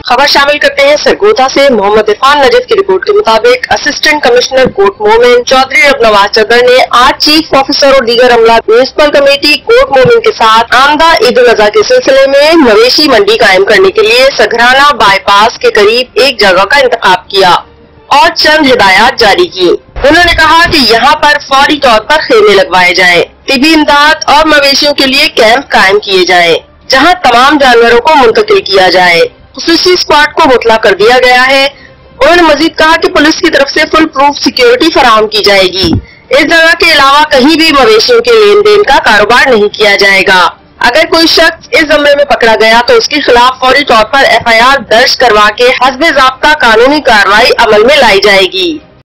खबर शामिल करते हैं सरगोधा से। मोहम्मद इरफान नजीब की रिपोर्ट के मुताबिक असिस्टेंट कमिश्नर कोर्ट मोमिन चौधरी नवाज चदर ने आज चीफ ऑफिसर और दीगर अमला म्यूनिसिपल कमेटी कोर्ट मोमिन के साथ आमदा ईद उल अजहा के सिलसिले में मवेशी मंडी कायम करने के लिए सघराना बाईपास के करीब एक जगह का इंतखाब किया और चंद हिदायत जारी की। उन्होंने कहा कि यहाँ पर फौरी तौर पर खेमे लगवाए जाएं, तिबी इमदाद और मवेशियों के लिए कैंप कायम किए जाएं, जहाँ तमाम जानवरों को मुंतकिल किया जाए। खुसूसी स्क्वाड को मुतला कर दिया गया है। उन्होंने मजीद कहा कि पुलिस की तरफ से फुल प्रूफ सिक्योरिटी फराहम की जाएगी। इस जगह के अलावा कहीं भी मवेशियों के लेन देन का कारोबार नहीं किया जाएगा। अगर कोई शख्स इस जुम्मे में पकड़ा गया तो उसके खिलाफ फौरी तौर पर FIR दर्ज करवा के हस्बे ज़ाब्ता कानूनी कार्रवाई अमल में लाई जाएगी।